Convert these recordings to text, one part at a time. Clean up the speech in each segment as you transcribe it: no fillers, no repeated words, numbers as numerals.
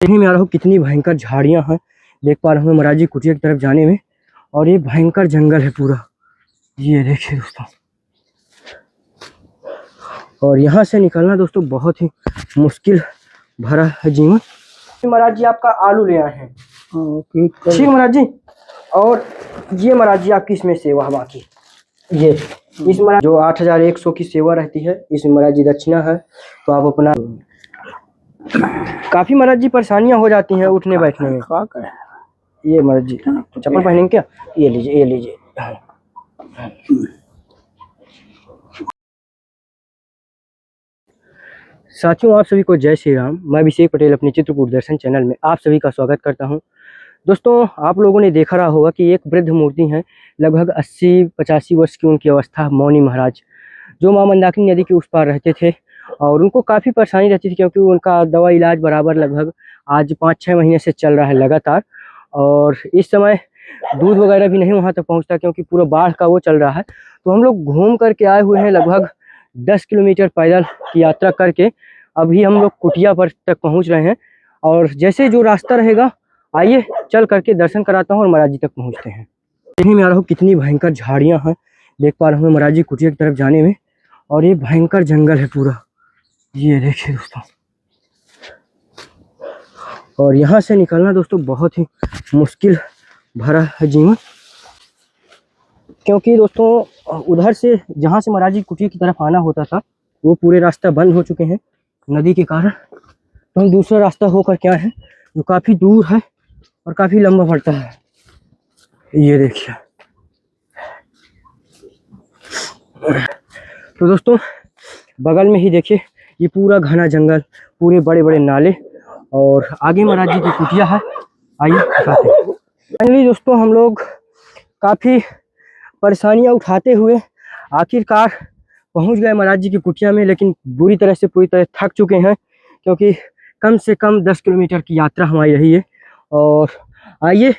देखने में आ रहा हूँ कितनी भयंकर झाड़ियां हैं। देख पा रहा हूँ महाराज जी कुटिया की तरफ जाने में, और ये भयंकर जंगल है पूरा। ये देखिए दोस्तों, और यहाँ से निकलना दोस्तों बहुत ही मुश्किल भरा है जीवन। महाराज जी आपका आलू ले आए हैं। ठीक महाराज जी। और ये महाराज जी आपकी इसमें सेवा है बाकी। ये इस महाराज जो 8100 की सेवा रहती है, इसमें महाराज जी दक्षिणा है। तो आप अपना काफी महाराज जी परेशानियां हो जाती हैं उठने बैठने में। ये महाराज जी चप्पल पहनेंगे क्या? ये लीजिए, ये लीजिए। साथियों, आप सभी को जय श्री राम। मैं अभिषेक पटेल अपने चित्रकूट दर्शन चैनल में आप सभी का स्वागत करता हूं। दोस्तों, आप लोगों ने देखा रहा होगा कि एक वृद्ध मूर्ति है, लगभग 80-85 वर्ष की उनकी अवस्था, मौनी महाराज, जो मां मंदाकिनी नदी के उस पार रहते थे। और उनको काफ़ी परेशानी रहती थी क्योंकि उनका दवा इलाज बराबर लगभग आज 5-6 महीने से चल रहा है लगातार। और इस समय दूध वगैरह भी नहीं वहाँ तक पहुँचता क्योंकि पूरा बाढ़ का वो चल रहा है। तो हम लोग घूम करके आए हुए हैं, लगभग 10 किलोमीटर पैदल की यात्रा करके अभी हम लोग कुटिया पर तक पहुँच रहे हैं। और जैसे जो रास्ता रहेगा, आइए चल करके दर्शन कराता हूँ और महाराज जी तक पहुँचते हैं। देखने में आ रहा हूँ कितनी भयंकर झाड़ियाँ हैं। देख पा रहा हूँ महाराज जी कुटिया की तरफ जाने में, और ये भयंकर जंगल है पूरा। ये देखिए दोस्तों, और यहाँ से निकलना दोस्तों बहुत ही मुश्किल भरा है जीवन, क्योंकि दोस्तों उधर से जहाँ से महाराज जी कुटिया की तरफ आना होता था वो पूरे रास्ता बंद हो चुके हैं नदी के कारण। तो हम दूसरा रास्ता होकर क्या है जो काफ़ी दूर है और काफ़ी लंबा पड़ता है। ये देखिए। तो दोस्तों बगल में ही देखिए ये पूरा घना जंगल, पूरे बड़े बड़े नाले, और आगे महाराज जी की कुटिया है। आइए दिखाते हैं। फाइनली दोस्तों हम लोग काफ़ी परेशानियां उठाते हुए आखिरकार पहुंच गए महाराज जी की कुटिया में, लेकिन पूरी तरह थक चुके हैं क्योंकि कम से कम 10 किलोमीटर की यात्रा हमारी रही है। और आइए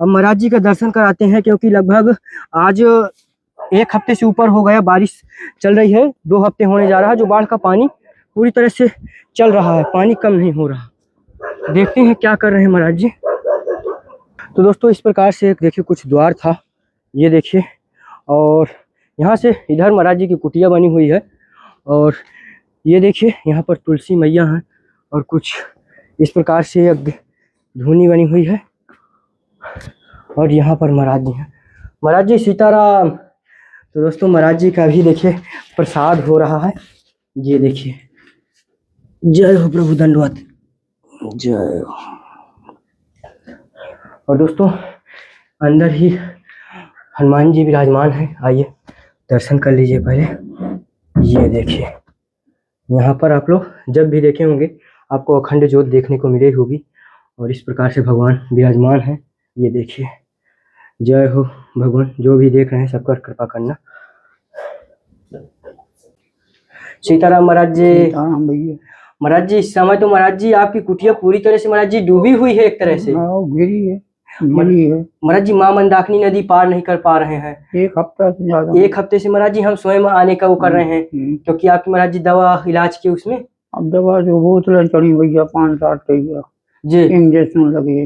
अब महाराज जी का दर्शन कराते हैं, क्योंकि लगभग आज 1 हफ्ते से ऊपर हो गया बारिश चल रही है, 2 हफ्ते होने जा रहा है। जो बाढ़ का पानी पूरी तरह से चल रहा है, पानी कम नहीं हो रहा। देखते हैं क्या कर रहे हैं महाराज जी। तो दोस्तों इस प्रकार से एक देखिए कुछ द्वार था, ये देखिए, और यहाँ से इधर महाराज जी की कुटिया बनी हुई है। और ये देखिए यहाँ पर तुलसी मैया हैं और कुछ इस प्रकार से एक धुनी बनी हुई है। और यहाँ पर महाराज जी हैं। महाराज जी सीताराम। तो दोस्तों महाराज जी का भी देखिए प्रसाद हो रहा है। ये देखिए, जय हो प्रभु, दंडवत, जय हो। और दोस्तों अंदर ही हनुमान जी विराजमान है, आइए दर्शन कर लीजिए पहले। ये देखिए, यहाँ पर आप लोग जब भी देखे होंगे आपको अखंड ज्योत देखने को मिली होगी, और इस प्रकार से भगवान विराजमान है। ये देखिए, जय हो भगवान। जो भी देख रहे हैं सबका कृपा करना। सीताराम महाराज जी। भैया महाराज जी इस समय तो महाराज जी आपकी कुटिया पूरी तरह से महाराज जी डूबी हुई है एक तरह से। गिरी है, गिरी है। महाराज जी मां मंदाकिनी नदी पार नहीं कर पा रहे हैं 1 हफ्ता से ज्यादा। 1 हफ्ते से महाराज जी हम स्वयं आने का वो कर रहे हैं, क्योंकि आपकी महाराज जी दवा इलाज की उसमें अब दवा जो बोतलें चढ़ी भैया 5-7 भैया जी, इंजेक्शन लगे।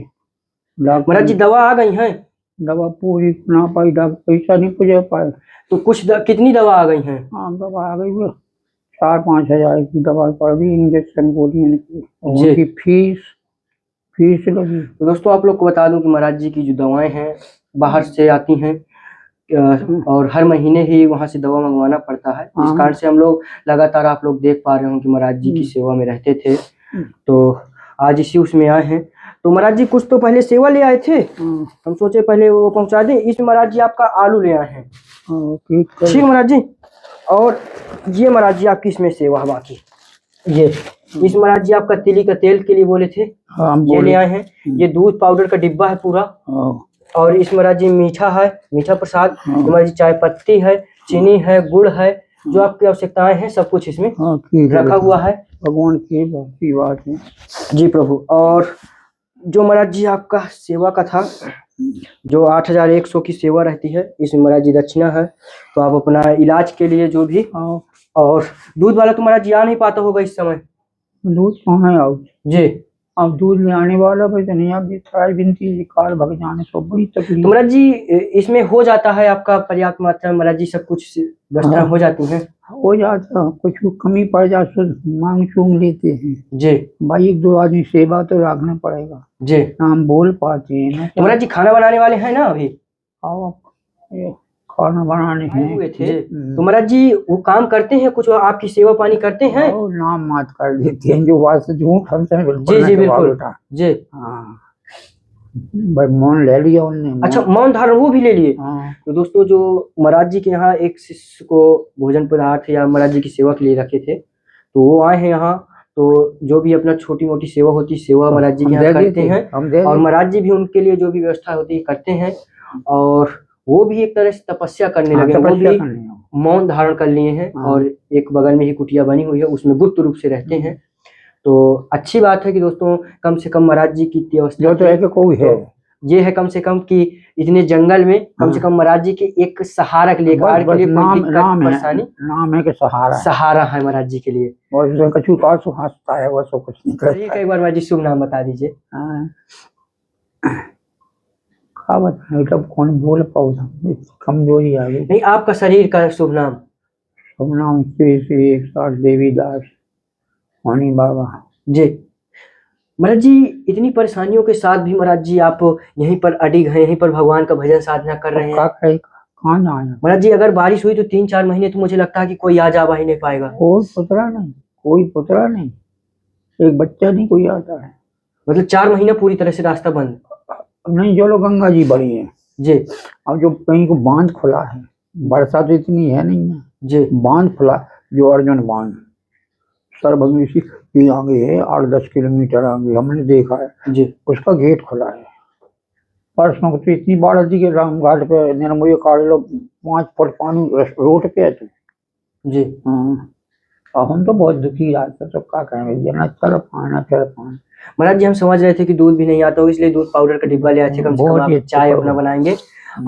महाराज जी दवा आ गई है? दवा पूरी ना पाई, पैसा नहीं पूजा पाए। तो कुछ कितनी दवा आ गई है? हाँ दवा आ गई है, 4-5 हजार की दवा पड़ गई, इंजेक्शन गोलियां की, उनकी फीस लगी। तो दोस्तों आप लोग को बता दूं कि महाराज जी की जो दवाएं हैं बाहर से आती हैं, और हर महीने ही वहां से दवा मंगवाना पड़ता है। इस कारण से हम लोग लगातार, आप लोग देख पा रहे हो कि महाराज जी की सेवा में रहते थे। तो आज इसी उसमें आए हैं। तो महाराज जी कुछ तो पहले सेवा ले आए थे, हम सोचे पहले वो पहुंचा दें। इसमें महाराज जी आपका आलू ले आए हैं। ठीक महाराज जी। और ये महाराज जी आपकी इसमें सेवा है बाकी। ये इस महाराज जी आपका तिली का तेल के लिए बोले थे, ये ले आए हैं। ये दूध पाउडर का डिब्बा है पूरा। और इस महाराज जी मीठा है, मीठा प्रसाद। महाराज जी चाय पत्ती है, चीनी है, गुड़ है, जो आपकी आवश्यकताएं हैं सब कुछ इसमें रखा हुआ है। भगवान की बात है जी प्रभु। और जो महाराज जी आपका सेवा का था, जो 8100 की सेवा रहती है, इसमें महाराज जी दक्षिणा है। तो आप अपना इलाज के लिए जो भी, और दूध वाला तो महाराज जी आ नहीं पाता होगा इस समय। दूध कहाँ आओ जी, अब दूध ले आने वाला भाई तो नहीं, अब ट्राई बिनती जी कार भग जाने सो बड़ी तकलीफ। तो महाराज जी इसमें हो जाता है आपका पर्याप्त मात्रा में महाराज जी, सब कुछ व्यवस्था हो जाती है? हो जाता, कुछ कमी पड़ जाए तो मांग चूंग लेते हैं जी भाई, एक दो आदमी सेवा तो रखना पड़ेगा, जी। ना हम बोल पाते हैं ना। तो महाराज जी खाना बनाने वाले हैं ना अभी? आओ ये खाना बनाने आए हैं हुए थे। तो महाराज जी वो काम करते हैं कुछ, आपकी सेवा पानी करते हैं? और नाम मात कर देते हैं, जो बात से झूठ हमसे बिल्कुल जी ना जी करवाओ बिल्कुल बेटा। जी। हाँ भाई मौन ले लिया उनने, अच्छा मौन धारण वो भी ले लिए। हाँ तो दोस्तों जो महाराज जी के यहाँ एक शिष्य को भोजन पदार्थ या महाराज जी की सेवा के लिए रखे थे, तो वो आए हैं यहाँ। तो जो भी अपना छोटी मोटी सेवा होती है, सेवा महाराज जी के हम यहाँ दे करते देते, हैं, हम दे और देते। महाराज जी भी उनके लिए जो भी व्यवस्था होती है करते हैं। और वो भी एक तरह से तपस्या करने हाँ, लगे हैं, वो तपस्या भी करनी हो। मौन धारण कर लिए हैं। हाँ। और एक बगल में ही कुटिया बनी हुई है, उसमें गुप्त रूप से रहते हैं। तो अच्छी बात है कि दोस्तों कम से कम महाराज जी की व्यवस्था जो तो है कि कोई है, ये है कम से कम कि इतने जंगल में कम से हाँ। कम महाराज जी के एक सहारा के लिए, एक आड़ के बस लिए कोई नाम दिक्कत नाम है, परेशानी, नाम है कि सहारा है। सहारा है महाराज जी के लिए। और जो कछु का सो हंसता है वो सब कुछ नहीं चलिए करता है। एक बार महाराज जी शुभ नाम बता दीजिए। हाँ। का बताएं तब कौन बोल पाऊँ, कमजोरी आ गई। नहीं आपका शरीर का शुभ नाम? शुभ नाम श्री 108 देवीदास वाणी बाबा। जी महाराज जी इतनी परेशानियों के साथ भी महाराज जी आप यहीं पर अडिग हैं, यहीं पर भगवान का भजन साधना कर रहे हैं। कहाँ जाए महाराज जी अगर बारिश हुई तो 3-4 महीने तो मुझे लगता है कि कोई आ जा ही नहीं पाएगा। कोई पुतरा नहीं, कोई पुतरा नहीं, एक बच्चा नहीं कोई आता है। मतलब 4 महीना पूरी तरह से रास्ता बंद? नहीं चलो गंगा जी बड़ी है जी। अब जो कहीं को बांध खुला है, वर्षा तो इतनी है नहीं है जी। बांध खुला जो अर्जुन बांध सरभगवी के आगे है, 8-10 किलोमीटर आगे हमने देखा है जी। उसका गेट खुला है। परसों को तो इतनी बाढ़ थी कि राम घाट पे निर्मोही काट लो, 5 फुट पानी रोड पे है। तो जी हाँ अब हम तो बहुत दुखी आता, तो क्या कहें भैया, ना चल पाए ना चल पाए। महाराज जी हम समझ रहे थे कि दूध भी नहीं आता होगा, इसलिए दूध पाउडर का डिब्बा ले आए थे, कम से कम आप चाय अपना बनाएंगे।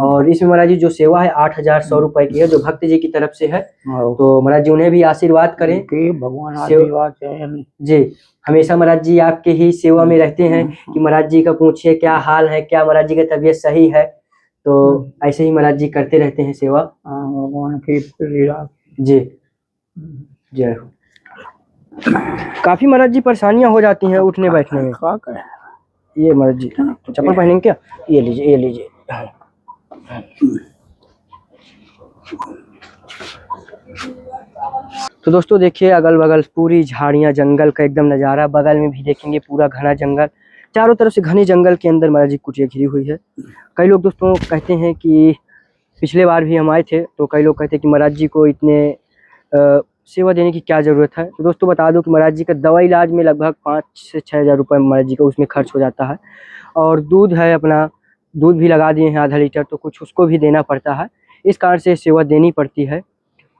और इसमें महाराज जी जो सेवा है 8,100 रुपए की है, जो भक्त जी की तरफ से है। तो महाराज जी उन्हें भी आशीर्वाद करें कि भगवान आशीर्वाद है जी। हमेशा महाराज जी आपके ही सेवा में रहते हैं कि महाराज जी का पूछिए क्या हाल है, क्या महाराज जी की तबीयत सही है। तो ऐसे ही महाराज जी करते रहते हैं सेवा। भगवान की जी जय हो। काफी महाराज जी परेशानियां हो जाती हैं उठने बैठने में। ये महाराज जी चप्पल पहनेंगे क्या? ये लीजिए, ये लीजिए। तो दोस्तों देखिए अगल बगल पूरी झाड़ियां, जंगल का एकदम नज़ारा। बगल में भी देखेंगे पूरा घना जंगल, चारों तरफ से घने जंगल के अंदर महाराज जी कुटिया घिरी हुई है। कई लोग दोस्तों कहते हैं कि पिछले बार भी हम आए थे तो कई लोग कहते हैं कि महाराज जी को इतने सेवा देने की क्या ज़रूरत है। तो दोस्तों बता दो कि महाराज जी का दवा इलाज में लगभग 5 से 6 हज़ार रुपये महाराज जी का उसमें खर्च हो जाता है। और दूध है अपना, दूध भी लगा दिए हैं आधा लीटर, तो कुछ उसको भी देना पड़ता है। इस कारण से सेवा देनी पड़ती है।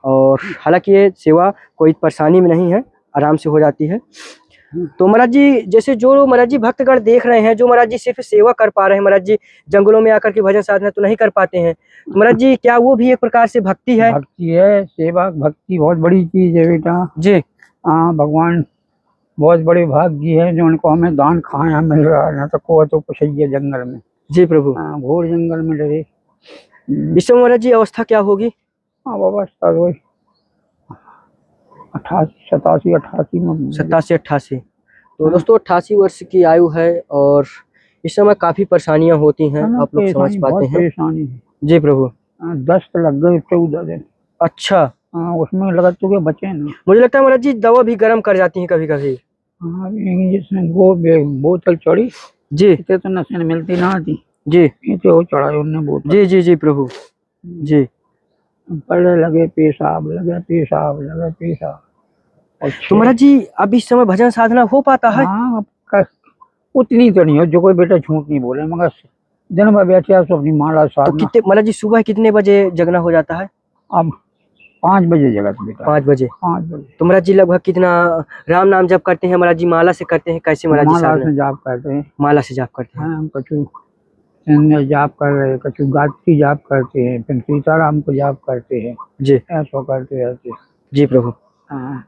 और हालांकि ये सेवा कोई परेशानी में नहीं है, आराम से हो जाती है। तो महाराज जी जैसे जो महाराज जी भक्तगण देख रहे हैं, जो महाराज जी सिर्फ सेवा कर पा रहे हैं, महाराज जी जंगलों में आकर के भजन साधना तो नहीं कर पाते हैं, तो महाराज जी क्या वो भी एक प्रकार से भक्ति है? भक्ति है, सेवा भक्ति बहुत बड़ी चीज है बेटा जी। हाँ भगवान बहुत बड़े भाग्य है जो उनको हमें दान खाया मिल रहा है, ना तो को तो कुछ है जंगल में। जी प्रभु। घोर जंगल में डरे। इस समय महाराज जी अवस्था क्या होगी? अवस्था वही 87, 88 में 87, 88। तो दोस्तों 88 वर्ष की आयु है और इस समय काफी परेशानियां होती हैं, आप लोग समझ पाते हैं। परेशानी है जी प्रभु। 10 लग गए 14 दिन। अच्छा उसमें लगा तो बचे ना। मुझे लगता है महाराज जी दवा भी गर्म कर जाती है कभी कभी। जिसने वो बोतल चढ़ी जी तो नशे मिलती ना थी जी वो चढ़ाई उन्होंने बोतल। जी जी जी प्रभु जी। पढ़ने लगे पेशाब लगे, पेशाब लगे, पेशाब। तो महाराज जी अब इस समय भजन साधना हो पाता है? हाँ उतनी तो नहीं हो जो कोई बेटा झूठ नहीं बोले, मगर दिन भर बैठे आप अपनी माला साधना। तो कितने महाराज जी सुबह कितने बजे जगना हो जाता है? अब 5 बजे जगह बेटा। 5 बजे। 5 बजे। तो महाराज जी लगभग कितना राम नाम जप करते हैं महाराज जी? माला से करते हैं कैसे महाराज जी? माला से जाप करते हैं। माला से जाप करते हैं। हाँ कछु जाप कर रहे, कछु गायत्री जाप करते हैं, फिर सीताराम को जाप करते हैं। जी ऐसा करते रहते। जी प्रभु। हाँ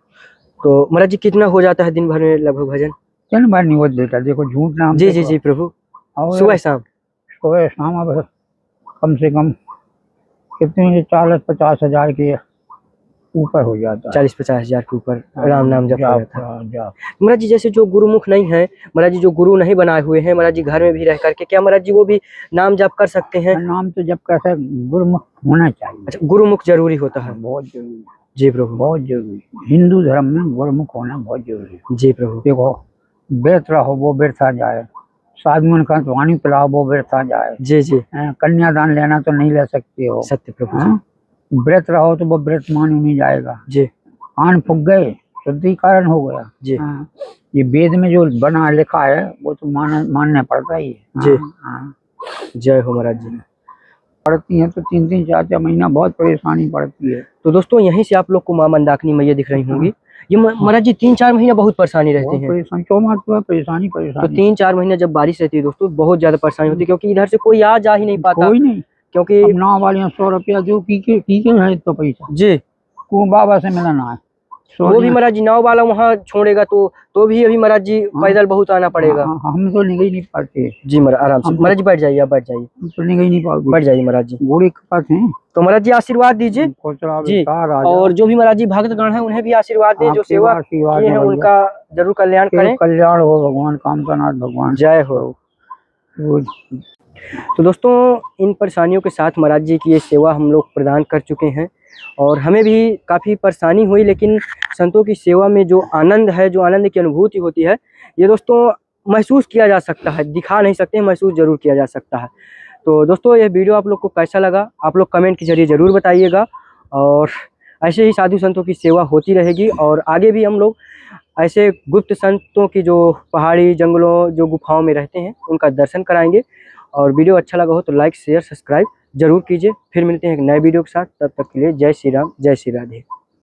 तो महाराज जी कितना हो जाता है दिन भर में लगभग भजन? तीन बार निवत देता, देखो झूठ नाम जी जी जी प्रभु, और सुबह शाम। सुबह शाम अब कम से कम कितने 40-50 हजार के ऊपर हो जाता है। 40-50 हजार के ऊपर राम नाम जप हो जाता है। जाप। महाराज जी जैसे जो गुरुमुख नहीं है, महाराज जी जो गुरु नहीं बनाए हुए हैं महाराज जी, घर में भी रह करके क्या महाराज जी वो भी नाम जप कर सकते हैं? नाम तो जब कैसे गुरुमुख होना चाहिए। अच्छा, गुरुमुख जरूरी होता है। बहुत जरूरी है, जी प्रभु, बहुत जरूरी है। हिंदू धर्म में गुरुमुख होना बहुत जरूरी है। जी प्रभु। देखो, व्रत रहो वो व्यर्था जाए, साधुओं का पानी पिलाओ वो व्यर्था जाए, जी जी, कन्यादान लेना तो नहीं ले सकते हो। सत्य प्रभु जी। हाँ? व्रत रहो तो वो व्रत मानी नहीं जाएगा। जी कान फूक गए, शुद्धिकरण हो गया। जी हाँ, ये वेद में जो बना लिखा है वो तो मानना पड़ता ही है। जी। हाँ, जय हो महाराज जी। पड़ती है तो 3-3 4-4 महीना बहुत परेशानी पड़ती है। तो दोस्तों यहीं से आप लोग को माँ मंदाकिनी मैया दिख रही होंगी। ये महाराज जी 3-4 महीना बहुत परेशानी रहती है। परेशानी चौमास तो परेशानी तो परेशानी। 3-4 महीने जब बारिश रहती है दोस्तों, बहुत ज्यादा परेशानी होती है, क्योंकि इधर से कोई आ जा ही नहीं पाता। कोई नहीं, क्योंकि अब नाव वाले 100 रुपया जो पी के है तो पैसा जी, को बाबा से मिलना है। वो भी महाराज जी नाव वाला वहाँ छोड़ेगा तो भी अभी महाराज जी पैदल बहुत आना पड़ेगा। हम तो निकल नहीं पाते। जी महाराज, आराम से महाराज जी बैठ जाइए, आप बैठ जाइए, हम तो निकल नहीं पाओगे। बैठ जाइए महाराज जी। बूढ़े के पास हैं तो महाराज जी आशीर्वाद दीजिए जी, और जो भी महाराज जी भक्तगण हैं उन्हें भी आशीर्वाद दें, जो सेवा किए हैं उनका जरूर कल्याण करें। कल्याण हो भगवान, कामतानाथ भगवान। जय हो। तो दोस्तों इन परेशानियों के साथ महाराज जी की ये सेवा हम लोग प्रदान कर चुके हैं, और हमें भी काफ़ी परेशानी हुई, लेकिन संतों की सेवा में जो आनंद है, जो आनंद की अनुभूति होती है, ये दोस्तों महसूस किया जा सकता है, दिखा नहीं सकते, महसूस जरूर किया जा सकता है। तो दोस्तों ये वीडियो आप लोग को कैसा लगा, आप लोग कमेंट के जरिए ज़रूर बताइएगा, और ऐसे ही साधु संतों की सेवा होती रहेगी, और आगे भी हम लोग ऐसे गुप्त संतों की जो पहाड़ी जंगलों जो गुफाओं में रहते हैं उनका दर्शन कराएंगे। और वीडियो अच्छा लगा हो तो लाइक शेयर सब्सक्राइब जरूर कीजिए। फिर मिलते हैं एक नए वीडियो के साथ, तब तक के लिए जय श्री राम, जय श्री राधे।